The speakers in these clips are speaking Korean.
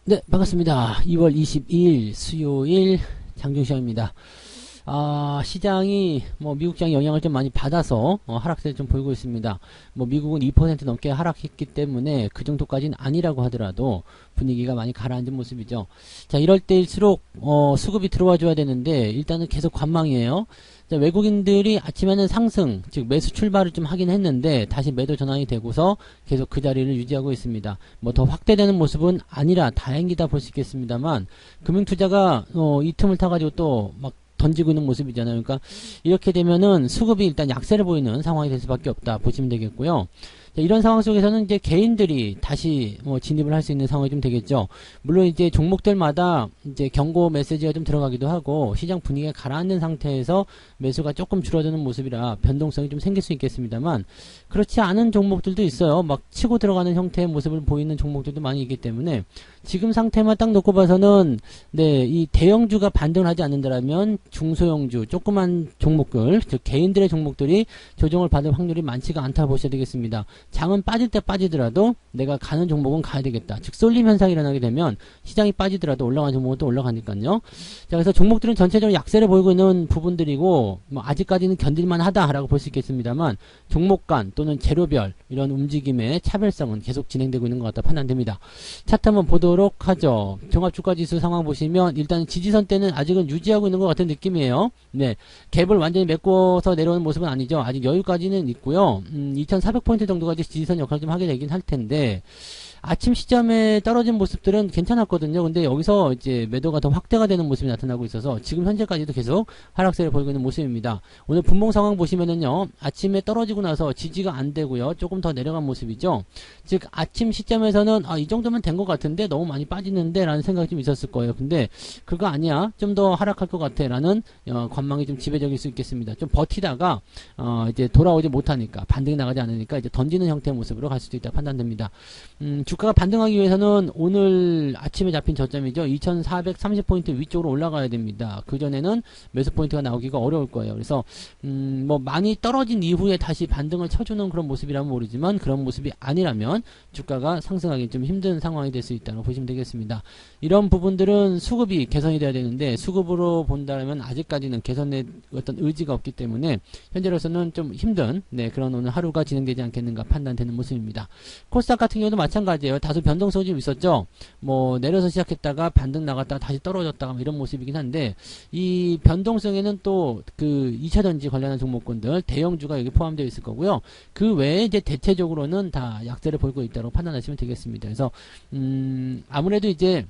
네, 반갑습니다. 2월 22일 수요일 장중시장입니다. 시장이 미국 시장이 영향을 좀 많이 받아서 하락세를 좀 보이고 있습니다. 미국은 2% 넘게 하락했기 때문에 그 정도까지는 아니라고 하더라도 분위기가 많이 가라앉은 모습이죠. 자, 이럴 때일수록 수급이 들어와 줘야 되는데 일단은 계속 관망이에요. 자, 외국인들이 아침에는 상승, 즉 매수 출발을 좀 하긴 했는데 다시 매도 전환이 되고서 계속 그 자리를 유지하고 있습니다. 더 확대되는 모습은 아니라 다행이다 볼 수 있겠습니다만 금융투자가 이 틈을 타가지고 또 막 던지고 있는 모습이잖아요. 그러니까 이렇게 되면은 수급이 일단 약세를 보이는 상황이 될 수밖에 없다 보시면 되겠고요. 자, 이런 상황 속에서는 이제 개인들이 다시 진입을 할 수 있는 상황이 좀 되겠죠. 물론 이제 종목들마다 이제 경고 메시지가 좀 들어가기도 하고 시장 분위기가 가라앉는 상태에서 매수가 조금 줄어드는 모습이라 변동성이 좀 생길 수 있겠습니다만 그렇지 않은 종목들도 있어요. 막 치고 들어가는 형태의 모습을 보이는 종목들도 많이 있기 때문에 지금 상태만 딱 놓고 봐서는 이 대형주가 반등을 하지 않는다라면 중소형주, 조그만 종목들, 즉 개인들의 종목들이 조정을 받을 확률이 많지가 않다 보셔야 되겠습니다. 장은 빠질 때 빠지더라도 내가 가는 종목은 가야 되겠다. 즉 쏠림 현상이 일어나게 되면 시장이 빠지더라도 올라가는 종목은 또 올라가니까요. 자, 그래서 종목들은 전체적으로 약세를 보이고 있는 부분들이고 아직까지는 견딜만 하다라고 볼 수 있겠습니다만 종목 간 또는 재료별 이런 움직임의 차별성은 계속 진행되고 있는 것 같다 판단됩니다. 차트 한번 보도록 하죠. 종합주가지수 상황 보시면 일단 지지선 때는 아직은 유지하고 있는 것 같은 느낌이에요. 네, 갭을 완전히 메꿔서 내려오는 모습은 아니죠. 아직 여유까지는 있고요. 2400포인트 정도가 이제 지지선 역할을 좀 하게 되긴 할 텐데 아침 시점에 떨어진 모습들은 괜찮았거든요. 근데 여기서 이제 매도가 더 확대가 되는 모습이 나타나고 있어서 지금 현재까지도 계속 하락세를 보이고 있는 모습입니다. 오늘 분봉 상황 보시면은요, 아침에 떨어지고 나서 지지가 안 되고요, 조금 더 내려간 모습이죠. 즉 아침 시점에서는 이 정도면 된 것 같은데 너무 많이 빠지는데 라는 생각이 좀 있었을 거예요. 근데 그거 아니야, 좀 더 하락할 것 같아 라는 관망이 좀 지배적일 수 있겠습니다. 좀 버티다가 이제 돌아오지 못하니까, 반등이 나가지 않으니까 이제 던지는 형태의 모습으로 갈 수도 있다 판단됩니다. 주가가 반등하기 위해서는 오늘 아침에 잡힌 저점이죠. 2430포인트 위쪽으로 올라가야 됩니다. 그전에는 매수 포인트가 나오기가 어려울 거예요. 그래서 많이 떨어진 이후에 다시 반등을 쳐주는 그런 모습이라면 모르지만 그런 모습이 아니라면 주가가 상승하기 좀 힘든 상황이 될 수 있다고 보시면 되겠습니다. 이런 부분들은 수급이 개선이 돼야 되는데 수급으로 본다면 아직까지는 개선의 어떤 의지가 없기 때문에 현재로서는 좀 힘든 그런 오늘 하루가 진행되지 않겠는가 판단되는 모습입니다. 코스닥 같은 경우도 마찬가지예요. 다소 변동성이 좀 있었죠. 내려서 시작했다가 반등 나갔다가 다시 떨어졌다가 이런 모습이긴 한데 이 변동성에는 또 그 2차전지 관련한 종목군들 대형주가 여기 포함되어 있을 거고요. 그 외에 이제 대체적으로는 다 약세를 보이고 있다고 판단하시면 되겠습니다. 그래서 아무래도 이제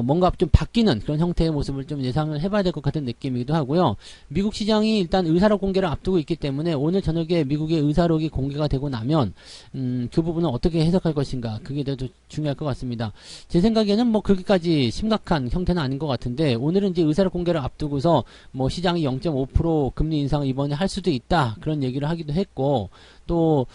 뭔가 좀 바뀌는 그런 형태의 모습을 좀 예상을 해봐야 될 것 같은 느낌이기도 하고요. 미국 시장이 일단 의사록 공개를 앞두고 있기 때문에 오늘 저녁에 미국의 의사록이 공개가 되고 나면 그 부분은 어떻게 해석할 것인가, 그게 더 중요할 것 같습니다. 제 생각에는 그렇게까지 심각한 형태는 아닌 것 같은데 오늘은 이제 의사록 공개를 앞두고서 시장이 0.5% 금리 인상을 이번에 할 수도 있다 그런 얘기를 하기도 했고, 또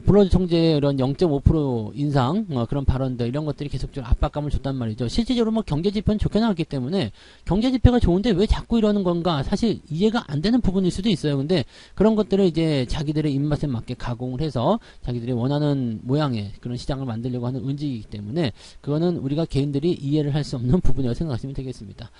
블러드 총재의 이런 0.5% 인상 그런 발언들 이런 것들이 계속적으로 압박감을 줬단 말이죠. 실질적으로 경제지표는 좋게 나왔기 때문에 경제지표가 좋은데 왜 자꾸 이러는 건가 사실 이해가 안 되는 부분일 수도 있어요. 근데 그런 것들을 이제 자기들의 입맛에 맞게 가공을 해서 자기들이 원하는 모양의 그런 시장을 만들려고 하는 움직이기 때문에 그거는 우리가 개인들이 이해를 할 수 없는 부분이라고 생각하시면 되겠습니다.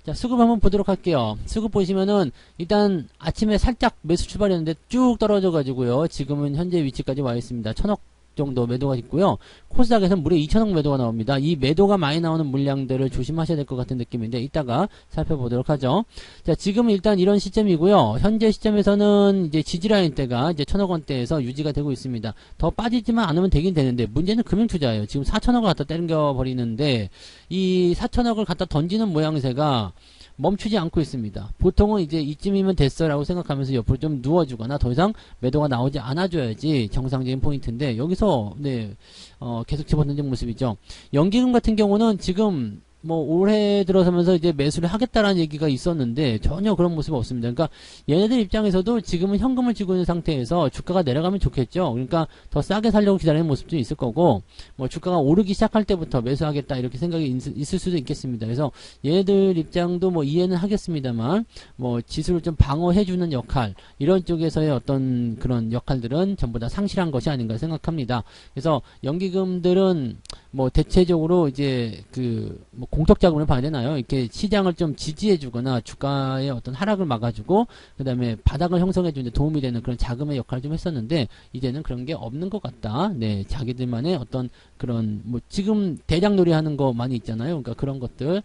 자, 수급 한번 보도록 할게요. 수급 보시면은 일단 아침에 살짝 매수 출발했는데 쭉 떨어져 가지고요, 지금은 현재 위치까지 와 있습니다. 1000억 정도 매도가 있고요. 코스닥에서는 무려 2000억 매도가 나옵니다. 이 매도가 많이 나오는 물량들을 조심하셔야 될 것 같은 느낌인데 이따가 살펴보도록 하죠. 자, 지금 일단 이런 시점이고요. 현재 시점에서는 이제 지지라인대가 이제 1000억 원대에서 유지가 되고 있습니다. 더 빠지지만 않으면 되긴 되는데 문제는 금융투자예요. 지금 4000억을 갖다 땡겨 버리는데 이 4000억을 갖다 던지는 모양새가 멈추지 않고 있습니다. 보통은 이제 이쯤이면 됐어 라고 생각하면서 옆으로 좀 누워주거나 더 이상 매도가 나오지 않아줘야지 정상적인 포인트인데 여기서 계속 집어던진 모습이죠. 연기금 같은 경우는 지금 올해 들어서면서 이제 매수를 하겠다라는 얘기가 있었는데 전혀 그런 모습이 없습니다. 그러니까 얘네들 입장에서도 지금은 현금을 쥐고 있는 상태에서 주가가 내려가면 좋겠죠. 그러니까 더 싸게 살려고 기다리는 모습도 있을 거고, 주가가 오르기 시작할 때부터 매수하겠다 이렇게 생각이 있을 수도 있겠습니다. 그래서 얘네들 입장도 이해는 하겠습니다만 지수를 좀 방어해주는 역할, 이런 쪽에서의 어떤 그런 역할들은 전부 다 상실한 것이 아닌가 생각합니다. 그래서 연기금들은 뭐 대체적으로 이제 뭐 공적 자금을 봐야 되나요? 이렇게 시장을 좀 지지해주거나 주가의 어떤 하락을 막아주고 그다음에 바닥을 형성해주는 데 도움이 되는 그런 자금의 역할을 좀 했었는데 이제는 그런 게 없는 것 같다. 네, 자기들만의 어떤 그런 뭐 지금 대장놀이 하는 거 많이 있잖아요. 그러니까 그런 것들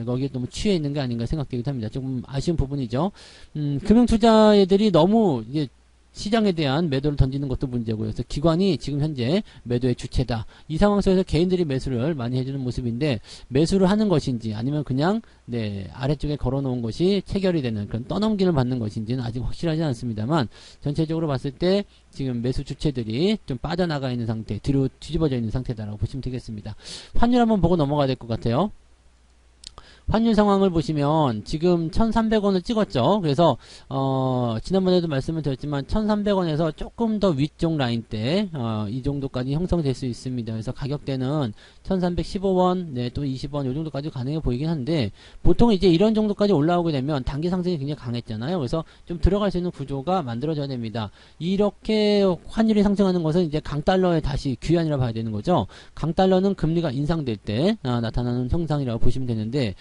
거기에 너무 취해 있는 게 아닌가 생각되기도 합니다. 조금 아쉬운 부분이죠. 금융투자애들이 너무 이제 시장에 대한 매도를 던지는 것도 문제고요. 그래서 기관이 지금 현재 매도의 주체다. 이 상황 속에서 개인들이 매수를 많이 해주는 모습인데 매수를 하는 것인지 아니면 그냥 네 아래쪽에 걸어놓은 것이 체결이 되는 그런 떠넘기를 받는 것인지는 아직 확실하지 않습니다만 전체적으로 봤을 때 지금 매수 주체들이 좀 빠져나가 있는 상태, 뒤로 뒤집어져 있는 상태다라고 보시면 되겠습니다. 환율 한번 보고 넘어가야 될 것 같아요. 환율 상황을 보시면 지금 1300원을 찍었죠. 그래서 지난번에도 말씀을 드렸지만 1300원에서 조금 더 위쪽 라인대 이 정도까지 형성될 수 있습니다. 그래서 가격대는 1315원, 네, 또 20원 요 정도까지 가능해 보이긴 한데 보통 이제 이런 정도까지 올라오게 되면 단기 상승이 굉장히 강했잖아요. 그래서 좀 들어갈 수 있는 구조가 만들어져야 됩니다. 이렇게 환율이 상승하는 것은 이제 강달러의 다시 귀환이라 봐야 되는 거죠. 강달러는 금리가 인상될 때 나타나는 현상이라고 보시면 되는데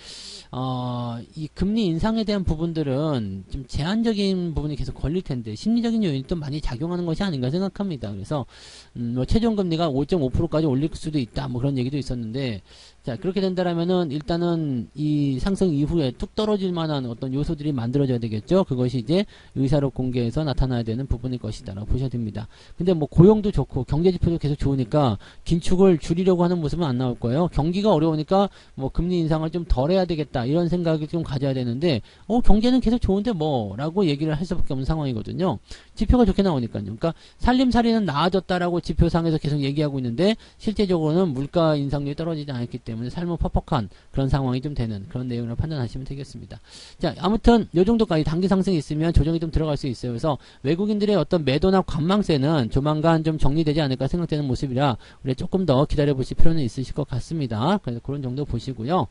이 금리 인상에 대한 부분들은 좀 제한적인 부분이 계속 걸릴 텐데 심리적인 요인이 또 많이 작용하는 것이 아닌가 생각합니다. 그래서 뭐 최종 금리가 5.5%까지 올릴 수도 있다 뭐 그런 얘기도 있었는데 자 그렇게 된다라면은 일단은 이 상승 이후에 뚝 떨어질 만한 어떤 요소들이 만들어져야 되겠죠. 그것이 이제 의사록 공개에서 나타나야 되는 부분일 것이다라고 보셔야 됩니다. 근데 뭐 고용도 좋고 경제지표도 계속 좋으니까 긴축을 줄이려고 하는 모습은 안 나올 거예요. 경기가 어려우니까 뭐 금리 인상을 좀 덜 해야 되겠다 이런 생각을 좀 가져야 되는데 경제는 계속 좋은데 뭐라고 얘기를 할 수밖에 없는 상황이거든요. 지표가 좋게 나오니까요. 그러니까 살림살이는 나아졌다라고 지표상에서 계속 얘기하고 있는데 실제적으로는 물가 인상률이 떨어지지 않았기 때문에 삶은 퍽퍽한 그런 상황이 좀 되는 그런 내용을 판단하시면 되겠습니다. 자, 아무튼 요 정도까지 단기 상승이 있으면 조정이 좀 들어갈 수 있어요. 그래서 외국인들의 어떤 매도나 관망세는 조만간 좀 정리되지 않을까 생각되는 모습이라 우리 조금 더 기다려 보실 필요는 있으실 것 같습니다. 그래서 그런 정도 보시고요.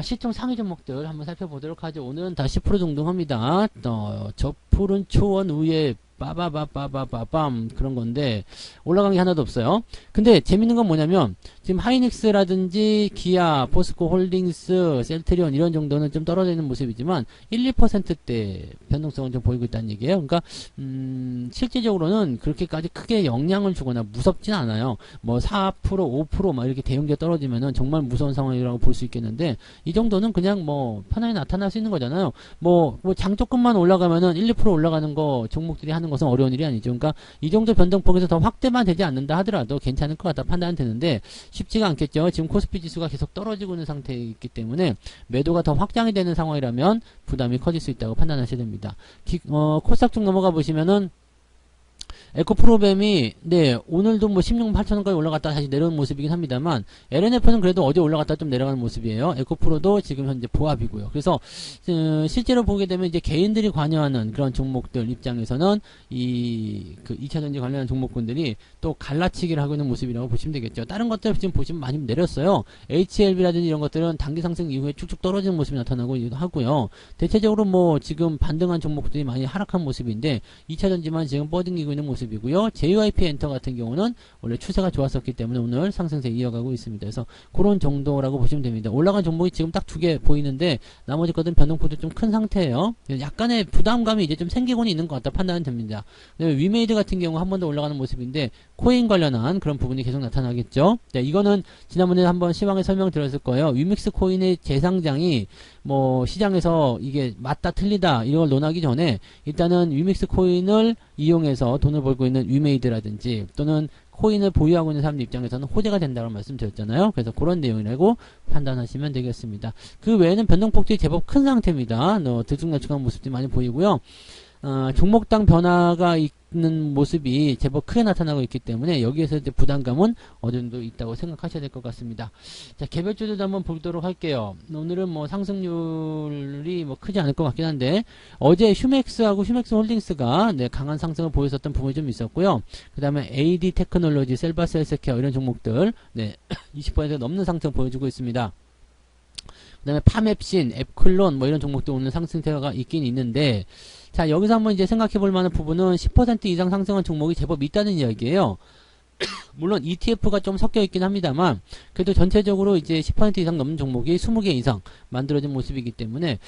시총 상위 종목들 한번 살펴보도록 하죠. 오늘은 다 10% 동등합니다. 저풀은 초원 우에 빠바바바바밤 그런 건데 올라간 게 하나도 없어요. 근데 재밌는 건 뭐냐면 지금 하이닉스라든지 기아, 포스코 홀딩스, 셀트리온 이런 정도는 좀 떨어져 있는 모습이지만 1, 2%대 변동성은 좀 보이고 있다는 얘기예요. 그러니까 실제적으로는 그렇게까지 크게 영향을 주거나 무섭진 않아요. 뭐 4%, 5%막 이렇게 대형주가 떨어지면은 정말 무서운 상황이라고 볼 수 있겠는데 이 정도는 그냥 뭐 편하게 나타날 수 있는 거잖아요. 뭐 장 조금만 올라가면은 1, 2% 올라가는 거 종목들이 하는 것은 어려운 일이 아니죠. 그러니까 이 정도 변동폭에서 더 확대만 되지 않는다 하더라도 괜찮을 것 같다 판단은 되는데 쉽지가 않겠죠. 지금 코스피 지수가 계속 떨어지고 있는 상태에 있기 때문에 매도가 더 확장이 되는 상황이라면 부담이 커질 수 있다고 판단하셔야 됩니다. 코스닥 쪽 넘어가 보시면은 에코프로뱀이 네 오늘도 뭐 16만 8천원까지 올라갔다 다시 내려오는 모습이긴 합니다만 LNF는 그래도 어제 올라갔다 좀 내려가는 모습이에요. 에코프로도 지금 현재 보합이고요. 그래서 실제로 보게 되면 이제 개인들이 관여하는 그런 종목들 입장에서는 이 2차전지 관련한 종목군들이 또 갈라치기를 하고 있는 모습이라고 보시면 되겠죠. 다른 것들 지금 보시면 많이 내렸어요. HLB라든지 이런 것들은 단기 상승 이후에 쭉쭉 떨어지는 모습이 나타나고 하고요. 대체적으로 뭐 지금 반등한 종목들이 많이 하락한 모습인데 2차전지만 지금 뻗ing기고 있는 모습 이고요. JYP 엔터 같은 경우는 원래 추세가 좋았었기 때문에 오늘 상승세 이어가고 있습니다. 그래서 그런 정도라고 보시면 됩니다. 올라간 종목이 지금 딱 두 개 보이는데 나머지 것들은 변동폭도 좀 큰 상태예요. 약간의 부담감이 이제 좀 생기고는 있는 것 같다 판단은 됩니다. 위메이드 같은 경우 한 번 더 올라가는 모습인데 코인 관련한 그런 부분이 계속 나타나겠죠. 네, 이거는 지난번에 한번 시황에 설명드렸을 거예요. 위믹스 코인의 재상장이 뭐 시장에서 이게 맞다 틀리다 이걸 논하기 전에 일단은 위믹스 코인을 이용해서 돈을 벌고 있는 위메이드라든지 또는 코인을 보유하고 있는 사람들 입장에서는 호재가 된다고 말씀드렸잖아요. 그래서 그런 내용이라고 판단하시면 되겠습니다. 그 외에는 변동폭들이 제법 큰 상태입니다. 들쭉날쭉한 모습들이 많이 보이고요. 종목당 변화가 있는 모습이 제법 크게 나타나고 있기 때문에 여기에서 이제 부담감은 어느 정도 있다고 생각하셔야 될 것 같습니다. 자, 개별주들도 한번 보도록 할게요. 오늘은 뭐 상승률이 뭐 크지 않을 것 같긴 한데 어제 휴맥스하고 휴맥스 홀딩스가 네, 강한 상승을 보였었던 부분이 좀 있었고요. 그 다음에 AD 테크놀로지, 셀바스 헬스케어 이런 종목들 네, 20% 넘는 상승 보여주고 있습니다. 그 다음에 파맵신, 앱클론 뭐 이런 종목도 오늘 상승세가 있긴 있는데 자 여기서 한번 이제 생각해 볼 만한 부분은 10% 이상 상승한 종목이 제법 있다는 이야기예요. 물론 ETF가 좀 섞여 있긴 합니다만 그래도 전체적으로 이제 10% 이상 넘는 종목이 20개 이상 만들어진 모습이기 때문에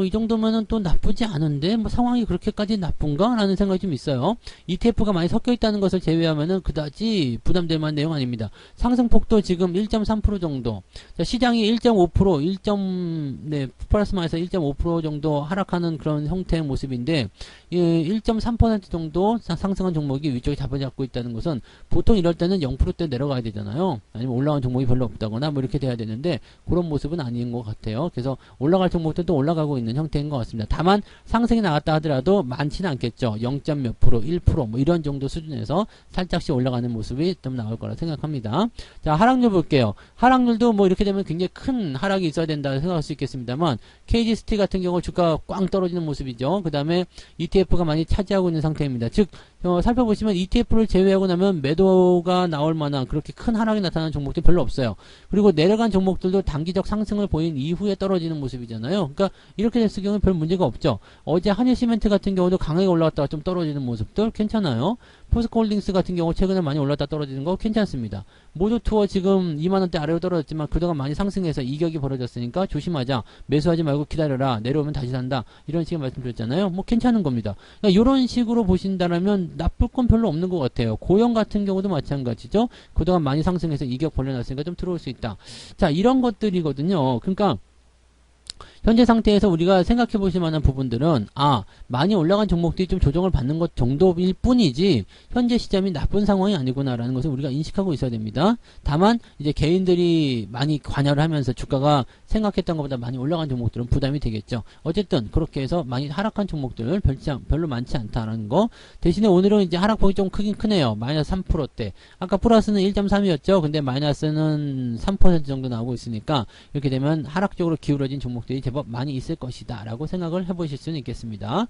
이 정도면은 또 나쁘지 않은데 뭐 상황이 그렇게까지 나쁜가? 라는 생각이 좀 있어요. ETF가 많이 섞여 있다는 것을 제외하면은 그다지 부담될 만한 내용 아닙니다. 상승폭도 지금 1.3% 정도. 자, 시장이 1.5%, 플러스 마이너스 1.5% 정도 하락하는 그런 형태의 모습인데 1.3% 정도 상승한 종목이 위쪽에 잡아잡고 있다는 것은 보통 이럴 때는 0%대 내려가야 되잖아요. 아니면 올라간 종목이 별로 없다거나 뭐 이렇게 돼야 되는데 그런 모습은 아닌 것 같아요. 그래서 올라갈 종목들도 올라가고 있는 형태인 것 같습니다. 다만 상승이 나갔다 하더라도 많지는 않겠죠. 0. 몇 프로, 1% 뭐 이런 정도 수준에서 살짝씩 올라가는 모습이 좀 나올 거라 생각합니다. 자, 하락률 볼게요. 하락률도 뭐 이렇게 되면 굉장히 큰 하락이 있어야 된다 생각할 수 있겠습니다만 KG스티 같은 경우 주가가 꽝 떨어지는 모습이죠. 그 다음에 ETF가 많이 차지하고 있는 상태입니다. 즉 살펴보시면 ETF를 제외하고 나면 매도가 나올 만한 그렇게 큰 하락이 나타나는 종목들이 별로 없어요. 그리고 내려간 종목들도 단기적 상승을 보인 이후에 떨어지는 모습이잖아요. 그러니까 이렇게 됐을 경우는 별 문제가 없죠. 어제 한일시멘트 같은 경우도 강하게 올라갔다가 좀 떨어지는 모습들 괜찮아요. 포스코홀딩스 같은 경우 최근에 많이 올랐다 떨어지는 거 괜찮습니다. 모조투어 지금 2만원대 아래로 떨어졌지만 그동안 많이 상승해서 이격이 벌어졌으니까 조심하자. 매수하지 말고 기다려라. 내려오면 다시 산다. 이런 식의 말씀드렸잖아요. 뭐 괜찮은 겁니다. 그러니까 이런 식으로 보신다면 나쁠 건 별로 없는 것 같아요. 고영 같은 경우도 마찬가지죠. 그동안 많이 상승해서 이격 벌려놨으니까 좀 들어올 수 있다. 자, 이런 것들이거든요. 그러니까 현재 상태에서 우리가 생각해 보실 만한 부분들은 많이 올라간 종목들이 좀 조정을 받는 것 정도일 뿐이지 현재 시점이 나쁜 상황이 아니구나라는 것을 우리가 인식하고 있어야 됩니다. 다만 이제 개인들이 많이 관여를 하면서 주가가 생각했던 것보다 많이 올라간 종목들은 부담이 되겠죠. 어쨌든 그렇게 해서 많이 하락한 종목들 별로 많지 않다라는 거. 대신에 오늘은 이제 하락폭이 좀 크긴 크네요. 마이너스 3%대. 아까 플러스는 1.3이었죠. 근데 마이너스는 3% 정도 나오고 있으니까 이렇게 되면 하락적으로 기울어진 종목들이 제법 많이 있을 것이다 라고 생각을 해보실 수는 있겠습니다.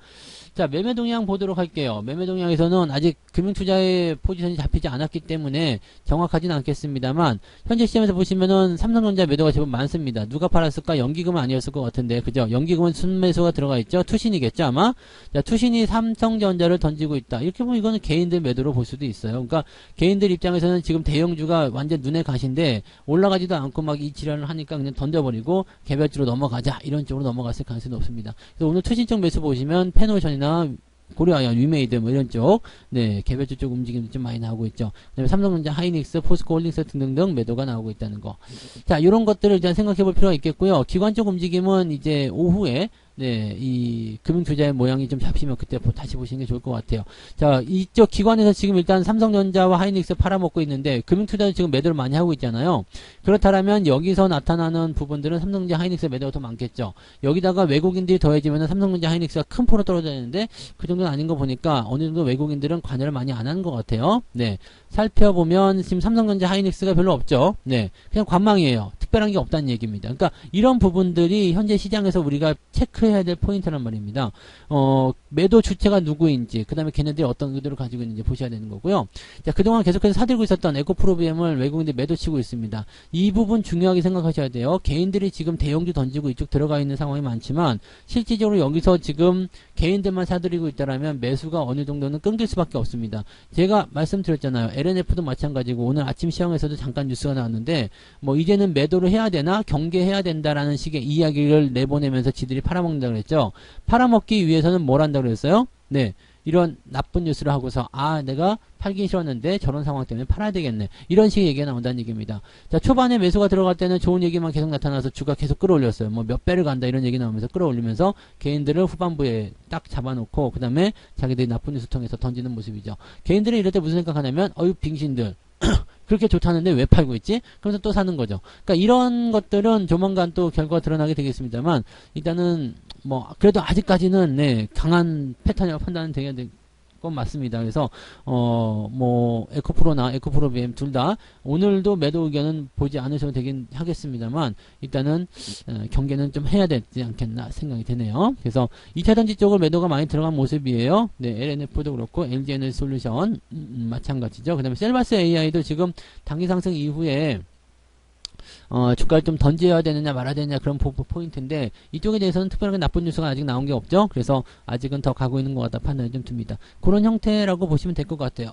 자, 매매 동향 보도록 할게요. 매매 동향에서는 아직 금융투자의 포지션이 잡히지 않았기 때문에 정확하진 않겠습니다만 현재 시점에서 보시면은 삼성전자 매도가 제법 많습니다. 누가 팔았을까? 연기금은 아니었을 것 같은데 그죠? 연기금은 순매수가 들어가 있죠. 투신이겠죠 아마. 자, 투신이 삼성전자를 던지고 있다. 이렇게 보면 이거는 개인들 매도로 볼 수도 있어요. 그러니까 개인들 입장에서는 지금 대형주가 완전 눈에 가신데 올라가지도 않고 막 이 지랄을 하니까 그냥 던져버리고 개별주로 넘어가자 이런 쪽으로 넘어갔을 가능성이 높습니다. 그래서 오늘 투신적 매수 보시면 페노션이나 고려아연, 위메이드 뭐 이런 쪽, 개별주 쪽 움직임도 좀 많이 나오고 있죠. 그다음에 삼성전자, 하이닉스, 포스코홀딩스 등등등 매도가 나오고 있다는 거. 자, 이런 것들을 일단 생각해 볼 필요가 있겠고요. 기관 쪽 움직임은 이제 오후에 이 금융투자의 모양이 좀 잡히면 그때 다시 보시는 게 좋을 것 같아요. 자, 이쪽 기관에서 지금 일단 삼성전자와 하이닉스 팔아먹고 있는데 금융투자는 지금 매도를 많이 하고 있잖아요. 그렇다면 여기서 나타나는 부분들은 삼성전자, 하이닉스 매도가 더 많겠죠. 여기다가 외국인들이 더해지면 삼성전자, 하이닉스가 큰 폭으로 떨어져야 되는데 그 정도는 아닌 거 보니까 어느 정도 외국인들은 관여를 많이 안 하는 것 같아요. 살펴보면 지금 삼성전자, 하이닉스가 별로 없죠. 그냥 관망이에요. 특별한 게 없다는 얘기입니다. 그러니까 이런 부분들이 현재 시장에서 우리가 체크해야 될 포인트란 말입니다. 매도 주체가 누구인지, 그 다음에 걔네들이 어떤 의도를 가지고 있는지 보셔야 되는 거고요. 자, 그동안 계속해서 사들고 있었던 에코프로비엠을 외국인들이 매도치고 있습니다. 이 부분 중요하게 생각하셔야 돼요. 개인들이 지금 대형주 던지고 이쪽 들어가 있는 상황이 많지만 실질적으로 여기서 지금 개인들만 사들이고 있다라면 매수가 어느 정도는 끊길 수밖에 없습니다. 제가 말씀드렸잖아요. LNF도 마찬가지고 오늘 아침 시황에서도 잠깐 뉴스가 나왔는데 뭐 이제는 매도를 해야 되나 경계해야 된다라는 식의 이야기를 내보내면서 지들이 팔아먹는다고 그랬죠. 팔아먹기 위해서는 뭘 한다고 그랬어요? 이런 나쁜 뉴스를 하고서 내가 팔기 싫었는데 저런 상황 때문에 팔아야 되겠네. 이런 식의 얘기가 나온다는 얘기입니다. 자, 초반에 매수가 들어갈 때는 좋은 얘기만 계속 나타나서 주가 계속 끌어올렸어요. 뭐 몇 배를 간다 이런 얘기 나오면서 끌어올리면서 개인들을 후반부에 딱 잡아놓고 그 다음에 자기들이 나쁜 뉴스 통해서 던지는 모습이죠. 개인들은 이럴 때 무슨 생각하냐면 빙신들 그렇게 좋다는데 왜 팔고 있지? 그러면서 또 사는 거죠. 그러니까 이런 것들은 조만간 또 결과가 드러나게 되겠습니다만 일단은 뭐 그래도 아직까지는 강한 패턴이라고 판단은 되게 될 건 맞습니다. 그래서 뭐 에코프로나 에코프로비엠 둘 다 오늘도 매도 의견은 보지 않으셔도 되긴 하겠습니다만 일단은 경계는 좀 해야 되지 않겠나 생각이 되네요. 그래서 2차전지 쪽을 매도가 많이 들어간 모습이에요. LNF도 그렇고 LG에너지솔루션 마찬가지죠. 그 다음에 셀바스 AI도 지금 단기 상승 이후에 주가를 좀 던져야 되느냐 말아야 되느냐 그런 포인트인데 이쪽에 대해서는 특별하게 나쁜 뉴스가 아직 나온 게 없죠. 그래서 아직은 더 가고 있는 것 같다 판단이 좀 듭니다. 그런 형태라고 보시면 될 것 같아요.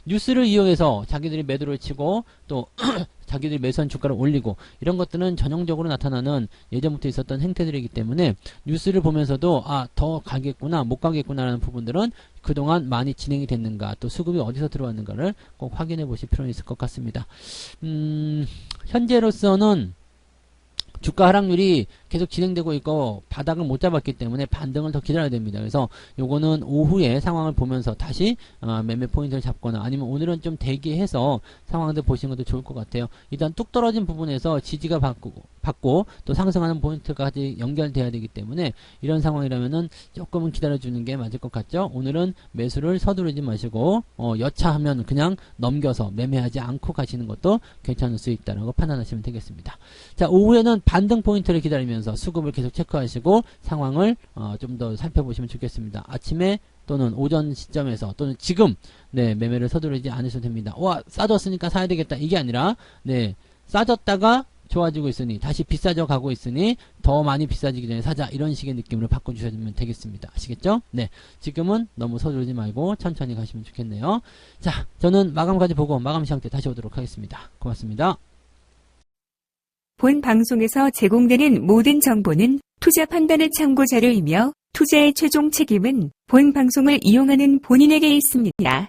뉴스를 이용해서 자기들이 매도를 치고 또 자기들이 매수한 주가를 올리고 이런 것들은 전형적으로 나타나는 예전부터 있었던 행태들이기 때문에 뉴스를 보면서도 더 가겠구나 못 가겠구나라는 부분들은 그동안 많이 진행이 됐는가 또 수급이 어디서 들어왔는가를 꼭 확인해 보실 필요는 있을 것 같습니다. 현재로서는 주가 하락률이 계속 진행되고 있고 바닥을 못 잡았기 때문에 반등을 더 기다려야 됩니다. 그래서 요거는 오후에 상황을 보면서 다시 매매 포인트를 잡거나 아니면 오늘은 좀 대기해서 상황들 보시는 것도 좋을 것 같아요. 일단 뚝 떨어진 부분에서 지지가 받고 또 상승하는 포인트까지 연결돼야 되기 때문에 이런 상황이라면은 조금은 기다려주는 게 맞을 것 같죠. 오늘은 매수를 서두르지 마시고 여차하면 그냥 넘겨서 매매하지 않고 가시는 것도 괜찮을 수 있다라고 판단하시면 되겠습니다. 자, 오후에는 반등 포인트를 기다리면서 수급을 계속 체크하시고 상황을 좀 더 살펴보시면 좋겠습니다. 아침에 또는 오전 시점에서 또는 지금 매매를 서두르지 않으셔도 됩니다. 싸졌으니까 사야 되겠다 이게 아니라 싸졌다가 좋아지고 있으니 다시 비싸져 가고 있으니 더 많이 비싸지기 전에 사자 이런 식의 느낌으로 바꿔주시면 되겠습니다. 아시겠죠? 지금은 너무 서두르지 말고 천천히 가시면 좋겠네요. 자, 저는 마감까지 보고 마감 시황 때 다시 오도록 하겠습니다. 고맙습니다. 본 방송에서 제공되는 모든 정보는 투자 판단의 참고 자료이며 투자의 최종 책임은 본 방송을 이용하는 본인에게 있습니다.